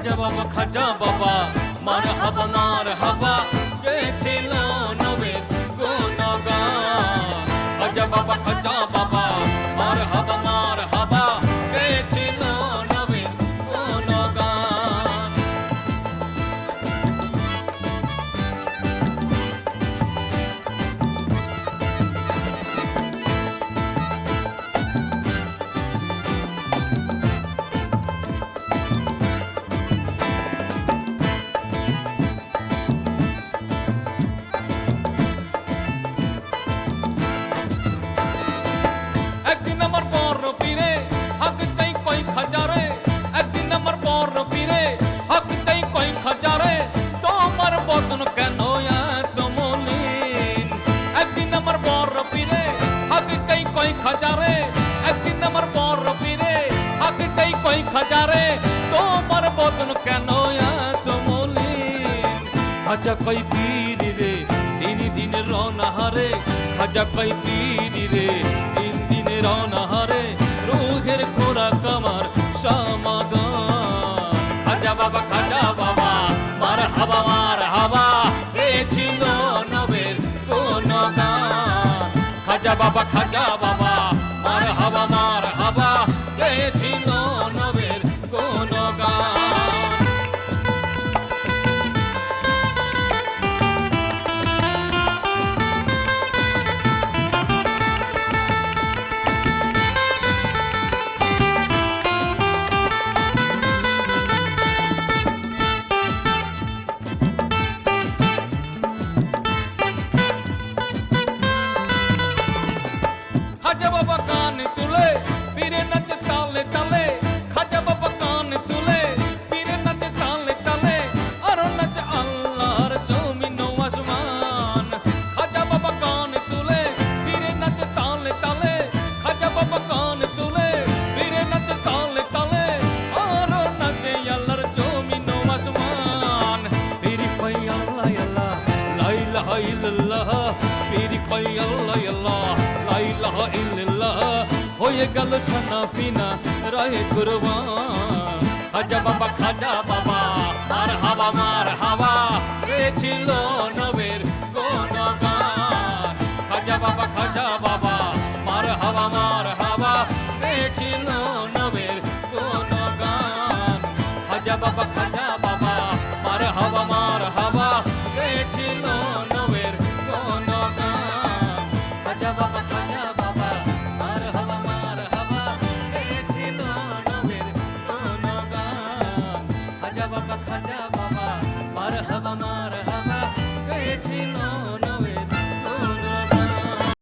খাজা বাবা মার হাবা গেছিল নবীর গুণগান। খাজা বাবা মার হাবা গেছিল নবীর গুণগান। একদিন আমার বড় পীরে হাঁকতেই কই খাজারে, একদিন আমার বড় পীরে হাঁকতেই কই খাজারে, তোমার বদন কেন এত মলিন। একদিন আমার বড় পীরে হাঁকতেই কই খাজারে, একদিন আমার বড় পীরে হাঁকতেই কই খাজারে, তোমার বদন কেন এত মলিন। খাজা কই পীর রে তিন দিনের রনাহারে, খাজা কই পীর রে তিন দিনের অনাহারে, রুহের খোরাক আমার সমাগম। খাজা বাবা মার হাবা গেছিল নবীর গুণগান। খাজা বাবা মার হাবা গেছিল নবীর গুণগান। খাজা বাবা কান তুলে পীরে নাচে তালে তালে, খাজা বাবা কান তুলে পীরে নাচে তালে তালে, আর নাচে আল্লাহর জমিন ও আসমান। খাজা বাবা কান তুলে পীরে নাচে তালে তালে, খাজা বাবা কান তুলে পীরে নাচে তালে তালে, আর নাচে আল্লাহর জমিন ও আসমান। পীরি কই আল্লাহ আল্লাহ লা ইলাহা ইল্লাল্লাহ, পীরি কই আল্লাহ আল্লাহ লা ইলাহা ইল্লাল্লাহ, হয়ে গেল খানা পিনা রায়ে কুরবান। খাজা বাবা মার হাবা গেছিল নবীর গুণগান। খাজা বাবা মার হাবা গেছিল